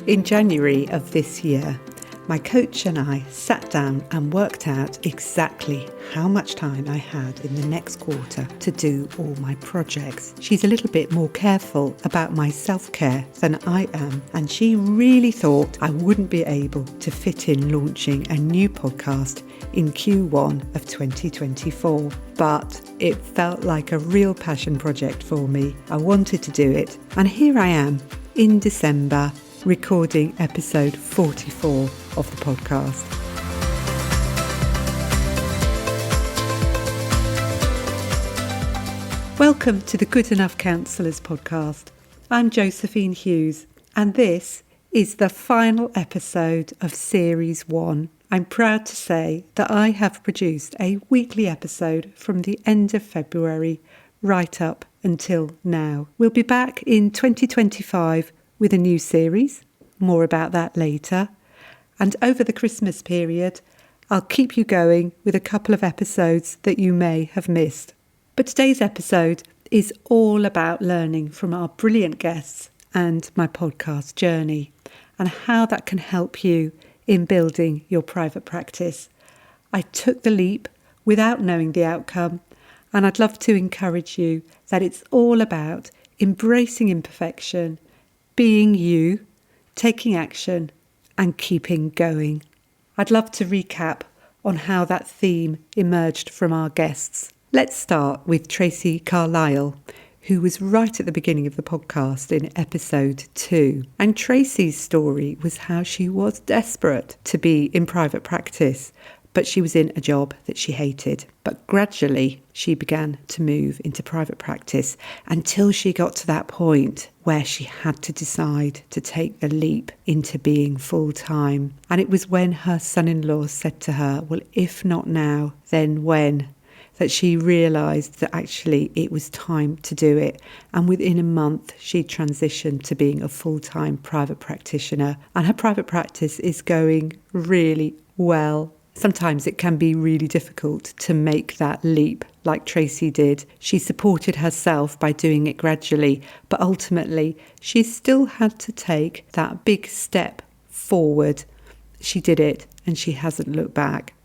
In January of this year, my coach and I sat down and worked out exactly how much time I had in the next quarter to do all my projects. She's a little bit more careful about my self-care than I am, and she really thought I wouldn't be able to fit in launching a new podcast in Q1 of 2024. But it felt like a real passion project for me. I wanted to do it, and here I am in December recording episode 44 of the podcast. Welcome to the Good Enough Counsellors Podcast. I'm Josephine Hughes, and this is the final episode of Series 1. I'm proud to say that I have produced a weekly episode from the end of February right up until now. We'll be back in 2025 with a new series, more about that later. And over the Christmas period, I'll keep you going with a couple of episodes that you may have missed. But today's episode is all about learning from our brilliant guests and my podcast journey, and how that can help you in building your private practice. I took the leap without knowing the outcome, and I'd love to encourage you that it's all about embracing imperfection, being you, taking action, and keeping going. I'd love to recap on how that theme emerged from our guests. Let's start with Tracy Carlisle, who was right at the beginning of the podcast in episode 2. And Tracy's story was how she was desperate to be in private practice, but she was in a job that she hated. But gradually she began to move into private practice until she got to that point where she had to decide to take the leap into being full-time. And it was when her son-in-law said to her, well, if not now, then when? That she realised that actually it was time to do it. And within a month, she transitioned to being a full-time private practitioner. And her private practice is going really well. Sometimes it can be really difficult to make that leap like Tracy did. She supported herself by doing it gradually, but ultimately she still had to take that big step forward. She did it and she hasn't looked back.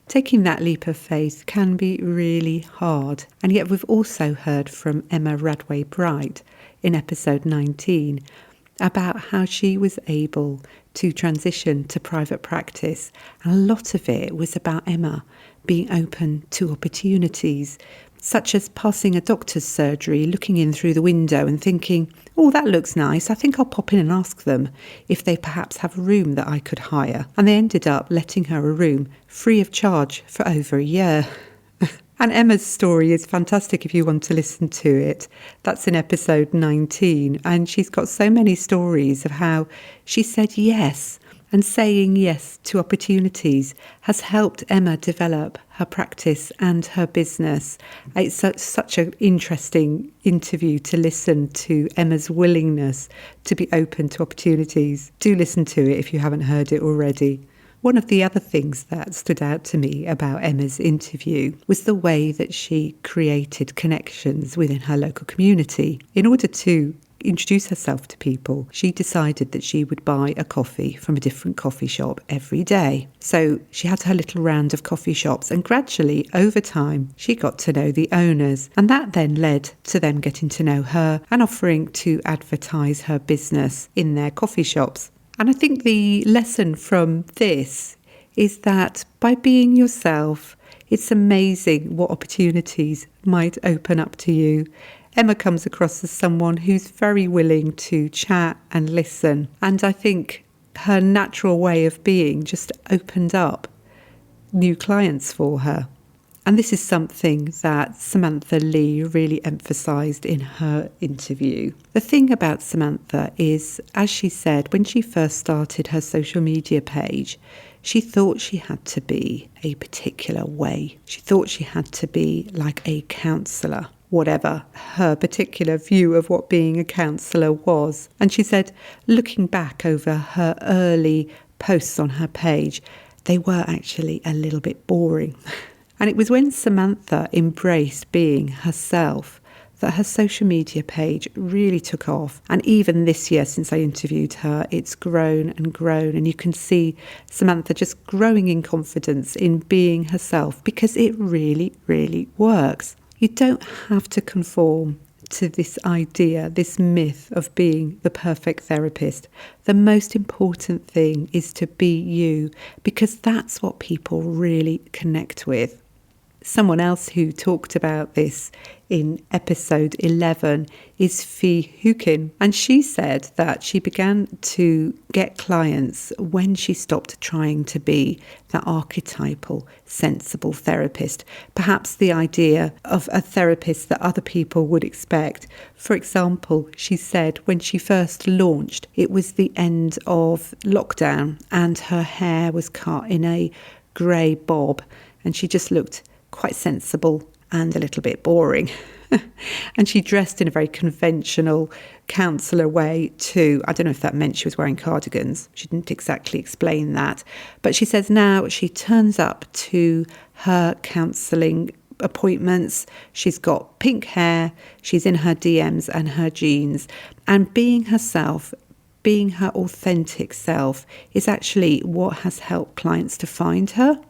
Taking that leap of faith can be really hard, and yet we've also heard from Emma Radway Bright in episode 19 about how she was able to transition to private practice. And a lot of it was about Emma being open to opportunities, such as passing a doctor's surgery, looking in through the window and thinking, oh, that looks nice. I think I'll pop in and ask them if they perhaps have a room that I could hire. And they ended up letting her a room free of charge for over a year. And Emma's story is fantastic if you want to listen to it. That's in episode 19. And she's got so many stories of how she said yes. And saying yes to opportunities has helped Emma develop her practice and her business. It's such an interesting interview to listen to Emma's willingness to be open to opportunities. Do listen to it if you haven't heard it already. One of the other things that stood out to me about Emma's interview was the way that she created connections within her local community. In order to introduce herself to people, she decided that she would buy a coffee from a different coffee shop every day. So she had her little round of coffee shops, and gradually over time she got to know the owners, and that then led to them getting to know her and offering to advertise her business in their coffee shops. And I think the lesson from this is that by being yourself, it's amazing what opportunities might open up to you. Emma comes across as someone who's very willing to chat and listen. And I think her natural way of being just opened up new clients for her. And this is something that Samantha Lee really emphasised in her interview. The thing about Samantha is, as she said, when she first started her social media page, she thought she had to be a particular way. She thought she had to be like a counsellor, whatever her particular view of what being a counsellor was. And she said, looking back over her early posts on her page, they were actually a little bit boring. And it was when Samantha embraced being herself that her social media page really took off. And even this year, since I interviewed her, it's grown and grown. And you can see Samantha just growing in confidence in being herself, because it really, really works. You don't have to conform to this idea, this myth of being the perfect therapist. The most important thing is to be you, because that's what people really connect with. Someone else who talked about this in episode 11 is Fee Hukin, and she said that she began to get clients when she stopped trying to be that archetypal, sensible therapist. Perhaps the idea of a therapist that other people would expect. For example, she said when she first launched, it was the end of lockdown and her hair was cut in a grey bob, and she just looked quite sensible and a little bit boring. And she dressed in a very conventional counsellor way too. I don't know if that meant she was wearing cardigans. She didn't exactly explain that. But she says now she turns up to her counselling appointments. She's got pink hair. She's in her DMs and her jeans. And being herself, being her authentic self, is actually what has helped clients to find her.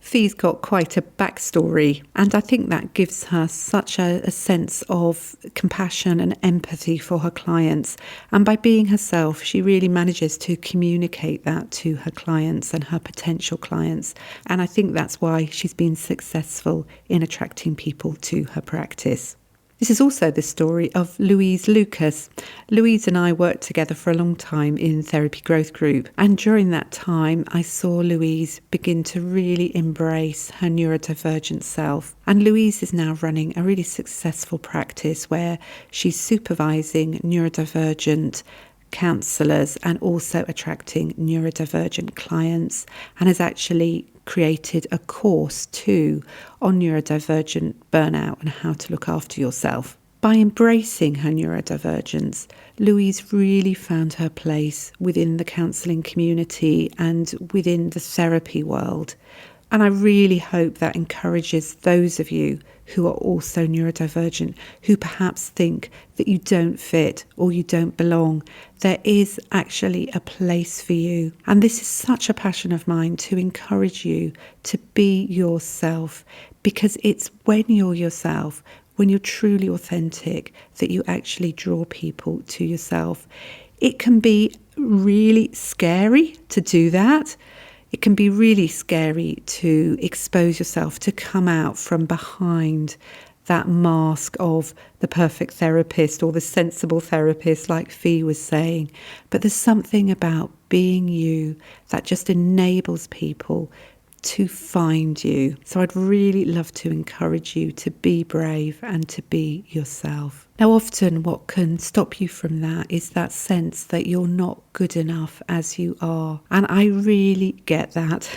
Fee's got quite a backstory, and I think that gives her such a sense of compassion and empathy for her clients. And by being herself, she really manages to communicate that to her clients and her potential clients. And I think that's why she's been successful in attracting people to her practice. This is also the story of Louise Lucas. Louise and I worked together for a long time in Therapy Growth Group, and during that time I saw Louise begin to really embrace her neurodivergent self. And Louise is now running a really successful practice where she's supervising neurodivergent counsellors and also attracting neurodivergent clients, and has actually created a course too on neurodivergent burnout and how to look after yourself. By embracing her neurodivergence, Louise really found her place within the counselling community and within the therapy world. And I really hope that encourages those of you who are also neurodivergent, who perhaps think that you don't fit or you don't belong. There is actually a place for you. And this is such a passion of mine, to encourage you to be yourself, because it's when you're yourself, when you're truly authentic, that you actually draw people to yourself. It can be really scary to do that. It can be really scary to expose yourself, to come out from behind that mask of the perfect therapist or the sensible therapist, like Fee was saying. But there's something about being you that just enables people to find you. So I'd really love to encourage you to be brave and to be yourself. Now, often what can stop you from that is that sense that you're not good enough as you are. And I really get that.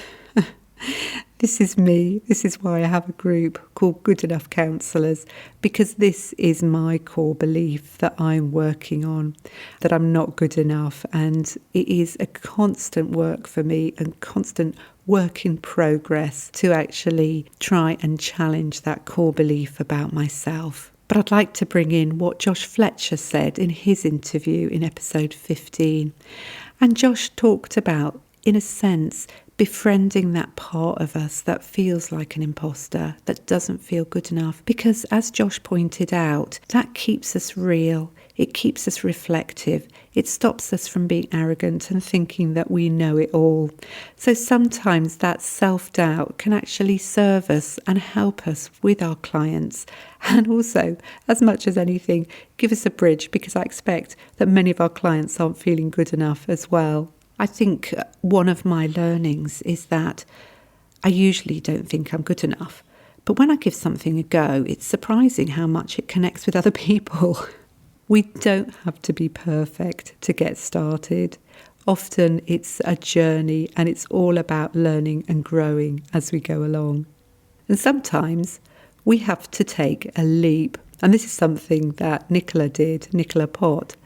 This is me. This is why I have a group called Good Enough Counsellors, because this is my core belief that I'm working on, that I'm not good enough. And it is a constant work for me and constant work in progress to actually try and challenge that core belief about myself. But I'd like to bring in what Josh Fletcher said in his interview in episode 15. And Josh talked about, in a sense, befriending that part of us that feels like an imposter, that doesn't feel good enough. Because as Josh pointed out, that keeps us real. It keeps us reflective. It stops us from being arrogant and thinking that we know it all. So sometimes that self-doubt can actually serve us and help us with our clients. And also, as much as anything, give us a bridge, because I expect that many of our clients aren't feeling good enough as well. I think one of my learnings is that I usually don't think I'm good enough. But when I give something a go, it's surprising how much it connects with other people. We don't have to be perfect to get started. Often it's a journey, and it's all about learning and growing as we go along. And sometimes we have to take a leap. And this is something that Nicola Pott,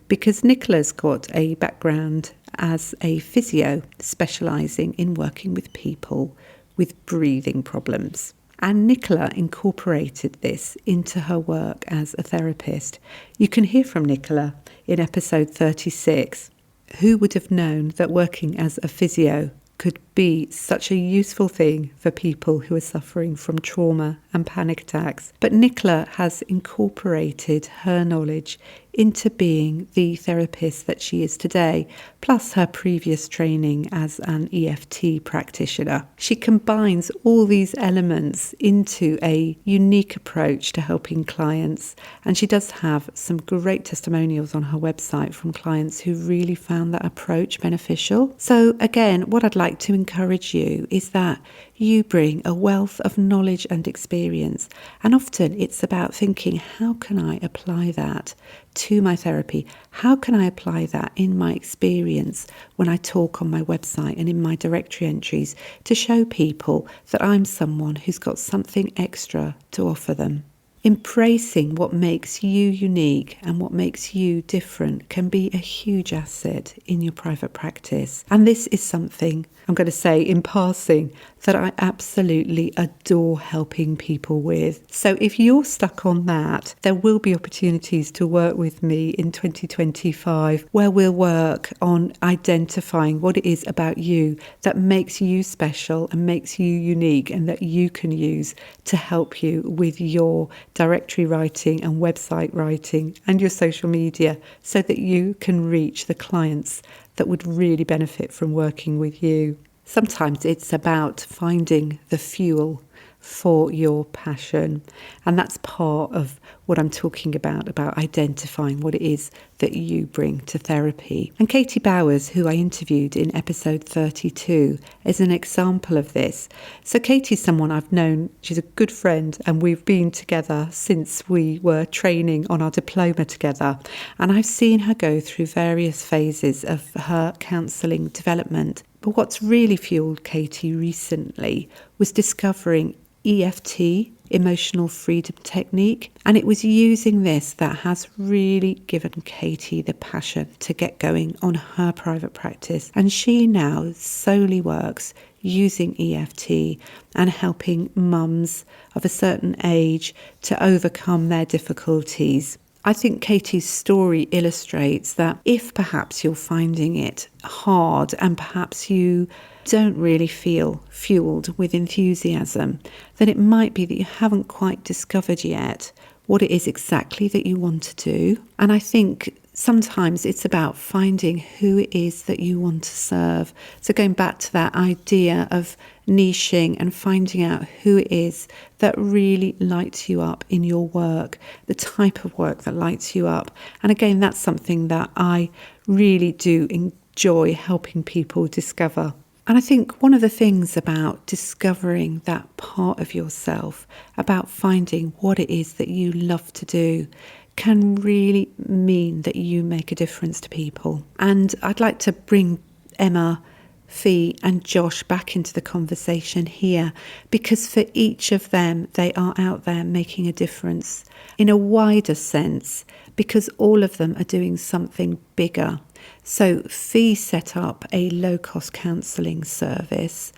because Nicola's got a background as a physio specialising in working with people with breathing problems. And Nicola incorporated this into her work as a therapist. You can hear from Nicola in episode 36. Who would have known that working as a physio could be such a useful thing for people who are suffering from trauma and panic attacks? But Nicola has incorporated her knowledge into being the therapist that she is today, plus her previous training as an EFT practitioner. She combines all these elements into a unique approach to helping clients, and she does have some great testimonials on her website from clients who really found that approach beneficial. So again, what I'd like to encourage you is that you bring a wealth of knowledge and experience, and often it's about thinking, how can I apply that to my therapy? How can I apply that in my experience when I talk on my website and in my directory entries to show people that I'm someone who's got something extra to offer them? Embracing what makes you unique and what makes you different can be a huge asset in your private practice. And this is something, I'm going to say in passing, that I absolutely adore helping people with. So if you're stuck on that, there will be opportunities to work with me in 2025 where we'll work on identifying what it is about you that makes you special and makes you unique and that you can use to help you with your directory writing and website writing and your social media so that you can reach the clients that would really benefit from working with you. Sometimes it's about finding the fuel for your passion, and that's part of what I'm talking about identifying what it is that you bring to therapy. And Katie Bowers, who I interviewed in episode 32, is an example of this. So Katie's someone I've known, she's a good friend, and we've been together since we were training on our diploma together, and I've seen her go through various phases of her counselling development. But what's really fueled Katie recently was discovering EFT, emotional freedom technique, and it was using this that has really given Katie the passion to get going on her private practice, and she now solely works using EFT and helping mums of a certain age to overcome their difficulties. I think Katie's story illustrates that if perhaps you're finding it hard and perhaps you don't really feel fueled with enthusiasm, then it might be that you haven't quite discovered yet what it is exactly that you want to do. And I think sometimes it's about finding who it is that you want to serve. So going back to that idea of niching and finding out who it is that really lights you up in your work, the type of work that lights you up. And again, that's something that I really do enjoy helping people discover. And I think one of the things about discovering that part of yourself, about finding what it is that you love to do, can really mean that you make a difference to people. And I'd like to bring Emma, Fee and Josh back into the conversation here, because for each of them, they are out there making a difference in a wider sense, because all of them are doing something bigger. So Fee set up a low-cost counselling service.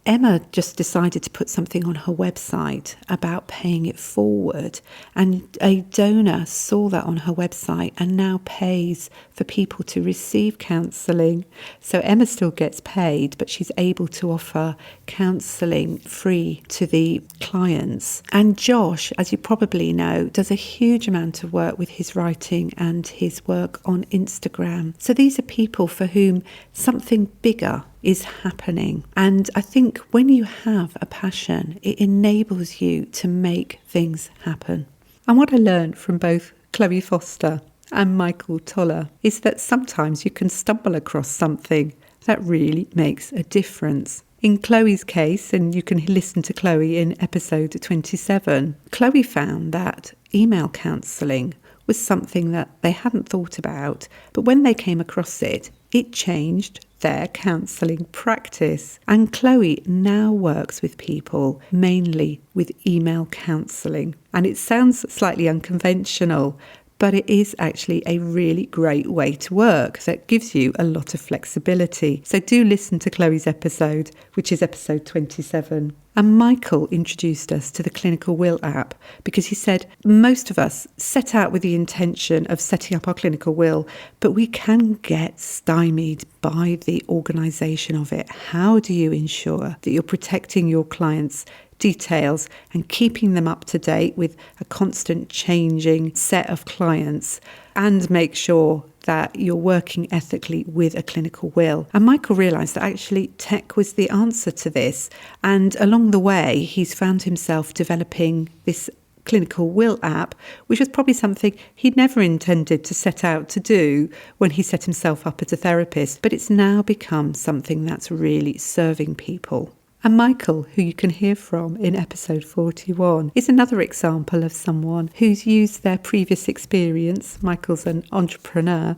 Emma just decided to put something on her website about paying it forward, and a donor saw that on her website and now pays for people to receive counselling. So Emma still gets paid, but she's able to offer counselling free to the clients. And Josh, as you probably know, does a huge amount of work with his writing and his work on Instagram. So these are people for whom something bigger is happening. And I think when you have a passion, it enables you to make things happen. And what I learned from both Chloe Foster and Michael Toller is that sometimes you can stumble across something that really makes a difference. In Chloe's case, and you can listen to Chloe in episode 27, Chloe found that email counselling was something that they hadn't thought about, but when they came across it, it changed their counselling practice. And Chloe now works with people mainly with email counselling. And it sounds slightly unconventional, but it is actually a really great way to work that gives you a lot of flexibility. So do listen to Chloe's episode, which is episode 27. And Michael introduced us to the Clinical Will app because he said most of us set out with the intention of setting up our clinical will, but we can get stymied by the organisation of it. How do you ensure that you're protecting your clients' details and keeping them up to date with a constant changing set of clients, and make sure that you're working ethically with a clinical will? And Michael realised that actually tech was the answer to this. And along the way, he's found himself developing this clinical will app, which was probably something he'd never intended to set out to do when he set himself up as a therapist. But it's now become something that's really serving people. And Michael, who you can hear from in episode 41, is another example of someone who's used their previous experience. Michael's an entrepreneur,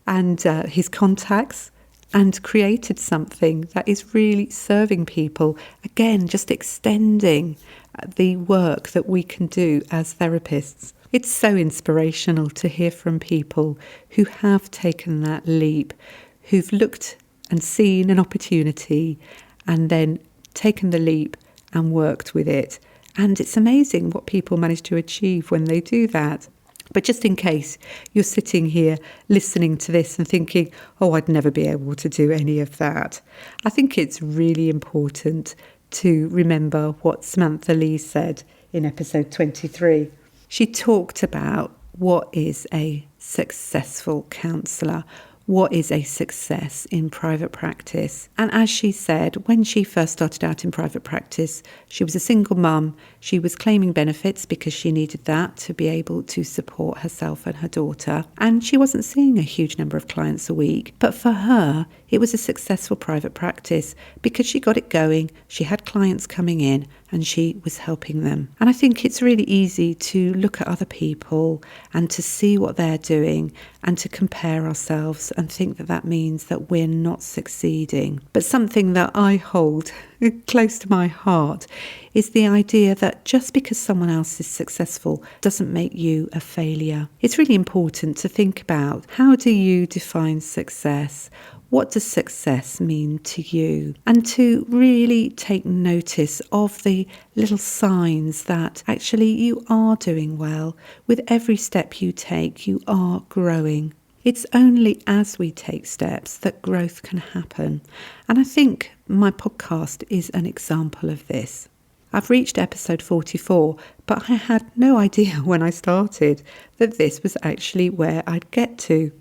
and his contacts, and created something that is really serving people. Again, just extending the work that we can do as therapists. It's so inspirational to hear from people who have taken that leap, who've looked and seen an opportunity and then taken the leap and worked with it. And it's amazing what people manage to achieve when they do that. But just in case you're sitting here listening to this and thinking, oh, I'd never be able to do any of that, I think it's really important to remember what Samantha Lee said in episode 23. She talked about what is a successful counsellor, what is a success in private practice. And as she said, when she first started out in private practice, she was a single mum. She was claiming benefits because she needed that to be able to support herself and her daughter. And she wasn't seeing a huge number of clients a week. But for her, it was a successful private practice because she got it going, she had clients coming in, and she was helping them. And I think it's really easy to look at other people and to see what they're doing and to compare ourselves and think that that means that we're not succeeding. But something that I hold close to my heart is the idea that just because someone else is successful doesn't make you a failure. It's really important to think about, how do you define success? What does success mean to you? And to really take notice of the little signs that actually you are doing well. With every step you take, you are growing. It's only as we take steps that growth can happen. And I think my podcast is an example of this. I've reached episode 44, but I had no idea when I started that this was actually where I'd get to.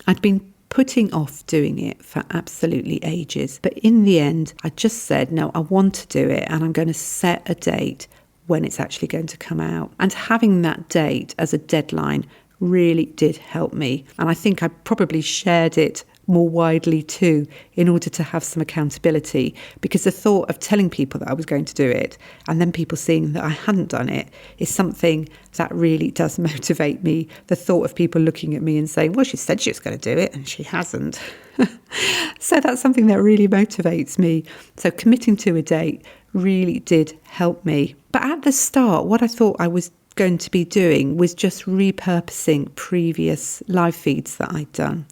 I'd been putting off doing it for absolutely ages. But in the end, I just said, no, I want to do it, and I'm going to set a date when it's actually going to come out. And having that date as a deadline really did help me. And I think I probably shared it more widely too, in order to have some accountability, because the thought of telling people that I was going to do it and then people seeing that I hadn't done it is something that really does motivate me. The thought of people looking at me and saying, well, she said she was going to do it and she hasn't. So that's something that really motivates me. So committing to a date really did help me. But at the start, what I thought I was going to be doing was just repurposing previous live feeds that I'd done.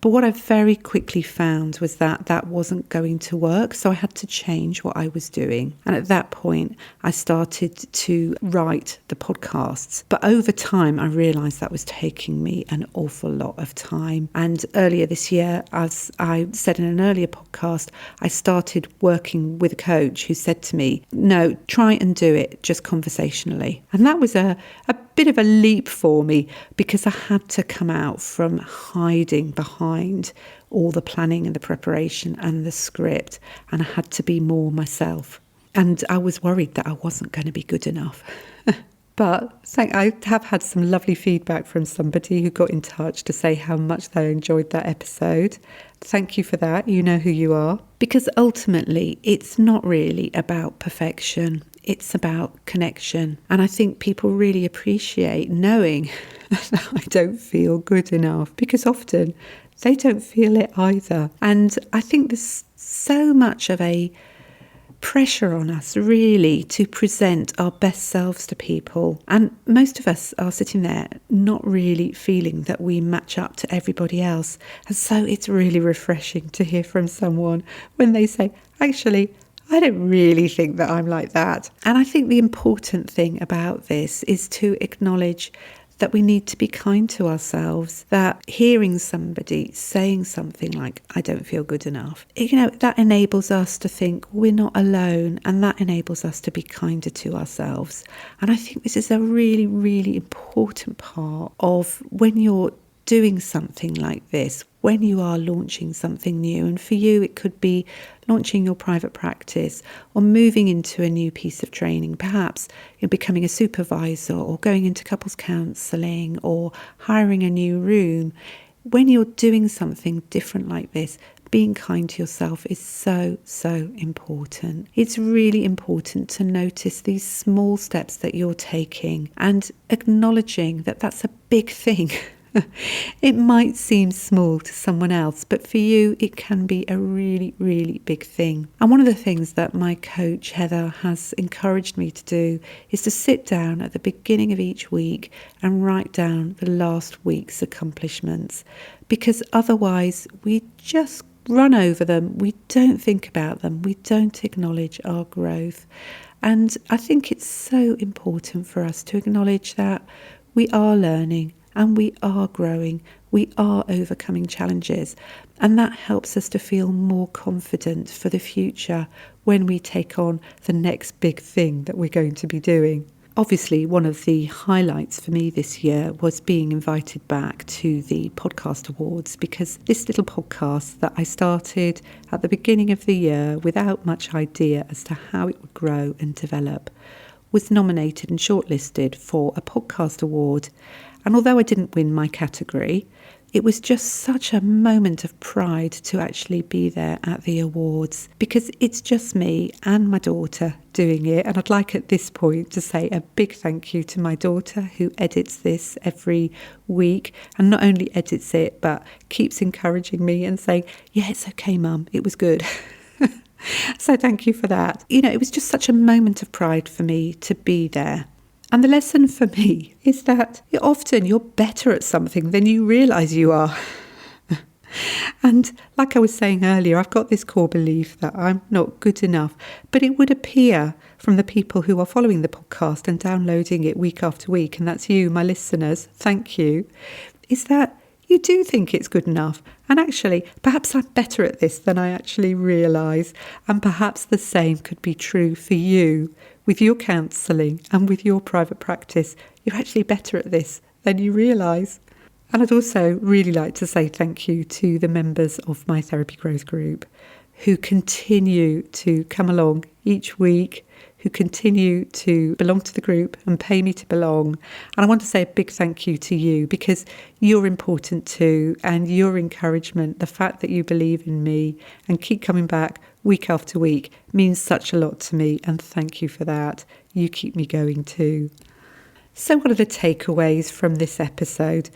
But what I very quickly found was that that wasn't going to work, so I had to change what I was doing. And at that point, I started to write the podcasts. But over time, I realised that was taking me an awful lot of time. And earlier this year, as I said in an earlier podcast, I started working with a coach who said to me, no, try and do it just conversationally. And that was a bit of a leap for me, because I had to come out from hiding behind all the planning and the preparation and the script, and I had to be more myself. And I was worried that I wasn't going to be good enough. But I have had some lovely feedback from somebody who got in touch to say how much they enjoyed that episode. Thank you for that. You know who you are. Because ultimately, it's not really about perfection. It's about connection. And I think people really appreciate knowing that I don't feel good enough, because often they don't feel it either. And I think there's so much of a pressure on us really to present our best selves to people, and most of us are sitting there not really feeling that we match up to everybody else. And so it's really refreshing to hear from someone when they say, actually, I don't really think that I'm like that. And I think the important thing about this is to acknowledge that we need to be kind to ourselves, that hearing somebody saying something like, I don't feel good enough, that enables us to think we're not alone, and that enables us to be kinder to ourselves. And I think this is a really, really important part of when you're doing something like this, when you are launching something new. And for you, it could be launching your private practice or moving into a new piece of training. Perhaps you're becoming a supervisor or going into couples counselling or hiring a new room. When you're doing something different like this, being kind to yourself is so, so important. It's really important to notice these small steps that you're taking and acknowledging that that's a big thing. It might seem small to someone else, but for you, it can be a really, really big thing. And one of the things that my coach, Heather, has encouraged me to do is to sit down at the beginning of each week and write down the last week's accomplishments, because otherwise we just run over them. We don't think about them. We don't acknowledge our growth. And I think it's so important for us to acknowledge that we are learning and we are growing, we are overcoming challenges, and that helps us to feel more confident for the future when we take on the next big thing that we're going to be doing. Obviously, one of the highlights for me this year was being invited back to the podcast awards, because this little podcast that I started at the beginning of the year without much idea as to how it would grow and develop was nominated and shortlisted for a podcast award. And although I didn't win my category, it was just such a moment of pride to actually be there at the awards, because it's just me and my daughter doing it. And I'd like at this point to say a big thank you to my daughter, who edits this every week, and not only edits it, but keeps encouraging me and saying, yeah, it's okay, Mum, it was good. So thank you for that. It was just such a moment of pride for me to be there. And the lesson for me is that often you're better at something than you realise you are. And like I was saying earlier, I've got this core belief that I'm not good enough, but it would appear from the people who are following the podcast and downloading it week after week, and that's you, my listeners, thank you, is that you do think it's good enough. And actually, perhaps I'm better at this than I actually realise. And perhaps the same could be true for you with your counselling and with your private practice. You're actually better at this than you realise. And I'd also really like to say thank you to the members of my Therapy Growth group who continue to come along each week, who continue to belong to the group and pay me to belong. And I want to say a big thank you to you, because you're important too, and your encouragement, the fact that you believe in me and keep coming back week after week, means such a lot to me, and thank you for that. You keep me going too. So what are the takeaways from this episode?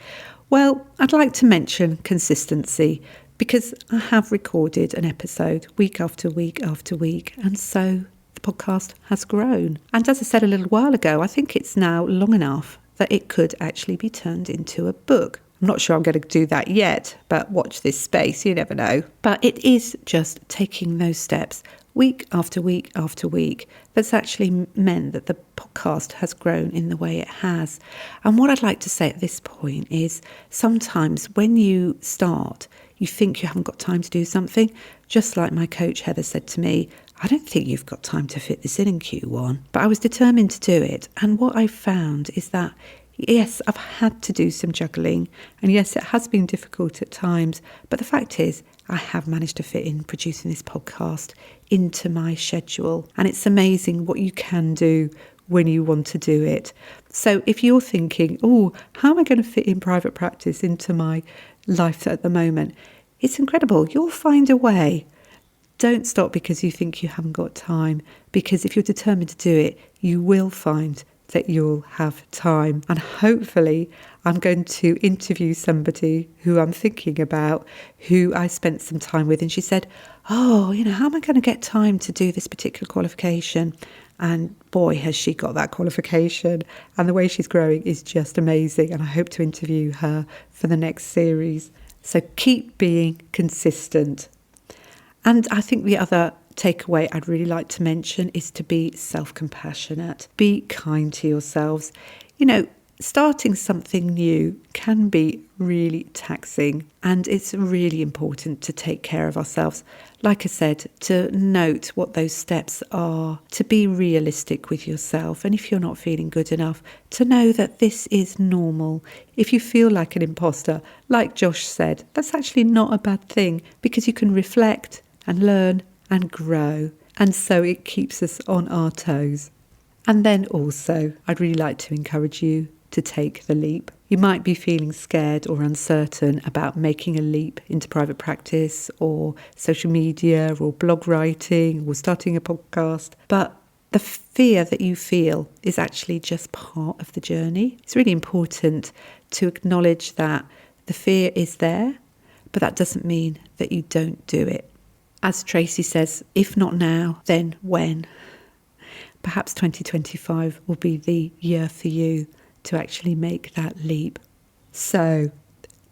Well, I'd like to mention consistency, because I have recorded an episode week after week after week, and so the podcast has grown. And as I said a little while ago, I think it's now long enough that it could actually be turned into a book. I'm not sure I'm going to do that yet, but watch this space, you never know. But it is just taking those steps week after week after week that's actually meant that the podcast has grown in the way it has. And what I'd like to say at this point is, sometimes when you start, you think you haven't got time to do something. Just like my coach Heather said to me, I don't think you've got time to fit this in Q1. But I was determined to do it. And what I found is that, yes, I've had to do some juggling. And yes, it has been difficult at times. But the fact is, I have managed to fit in producing this podcast into my schedule. And it's amazing what you can do when you want to do it. So if you're thinking, oh, how am I going to fit in private practice into my life at the moment? It's incredible. You'll find a way. Don't stop because you think you haven't got time, because if you're determined to do it, you will find that you'll have time. And hopefully I'm going to interview somebody who I'm thinking about, who I spent some time with, and she said, oh, how am I going to get time to do this particular qualification? And boy, has she got that qualification, and the way she's growing is just amazing. And I hope to interview her for the next series. So keep being consistent. And I think the other takeaway I'd really like to mention is to be self-compassionate. Be kind to yourselves. Starting something new can be really taxing, and it's really important to take care of ourselves. Like I said, to note what those steps are, to be realistic with yourself, and if you're not feeling good enough, to know that this is normal. If you feel like an imposter, like Josh said, that's actually not a bad thing, because you can reflect and learn and grow, and so it keeps us on our toes. And then also, I'd really like to encourage you to take the leap. You might be feeling scared or uncertain about making a leap into private practice or social media or blog writing or starting a podcast, but the fear that you feel is actually just part of the journey. It's really important to acknowledge that the fear is there, but that doesn't mean that you don't do it. As Tracy says, if not now, then when? Perhaps 2025 will be the year for you to actually make that leap. So,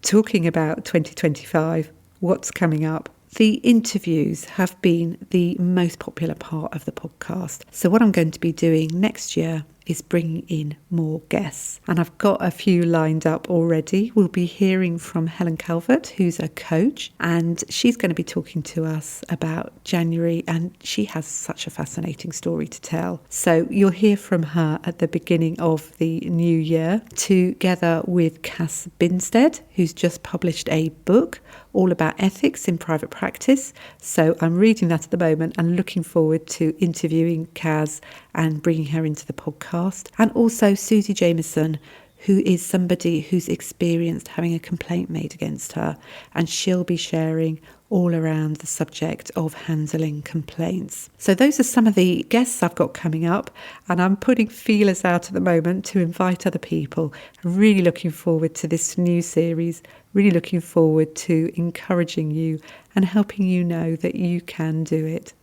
talking about 2025, what's coming up? The interviews have been the most popular part of the podcast. So what I'm going to be doing next year is bringing in more guests. And I've got a few lined up already. We'll be hearing from Helen Calvert, who's a coach, and she's going to be talking to us about January, and she has such a fascinating story to tell. So you'll hear from her at the beginning of the new year, together with Cass Binstead, who's just published a book all about ethics in private practice. So I'm reading that at the moment and looking forward to interviewing Cass and bringing her into the podcast. And also Susie Jameson, who is somebody who's experienced having a complaint made against her, and she'll be sharing all around the subject of handling complaints. So those are some of the guests I've got coming up, and I'm putting feelers out at the moment to invite other people. I'm really looking forward to this new series, really looking forward to encouraging you and helping you know that you can do it.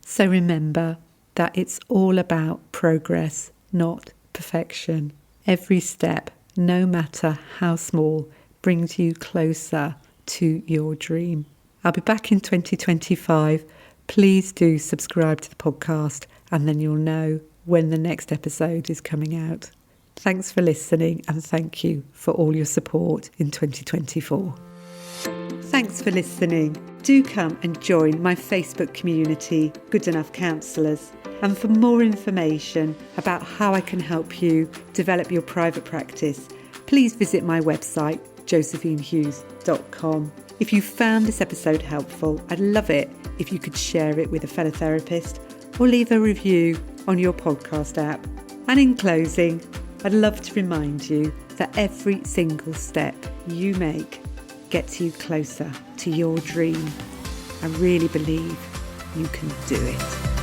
So remember that it's all about progress, not perfection. Every step, no matter how small, brings you closer to your dream. I'll be back in 2025. Please do subscribe to the podcast, and then you'll know when the next episode is coming out. Thanks for listening, and thank you for all your support in 2024. Thanks for listening. Do come and join my Facebook community, Good Enough Counsellors. And for more information about how I can help you develop your private practice, please visit my website, josephinehughes.com. If you found this episode helpful, I'd love it if you could share it with a fellow therapist or leave a review on your podcast app. And in closing, I'd love to remind you that every single step you make gets you closer to your dream. I really believe you can do it.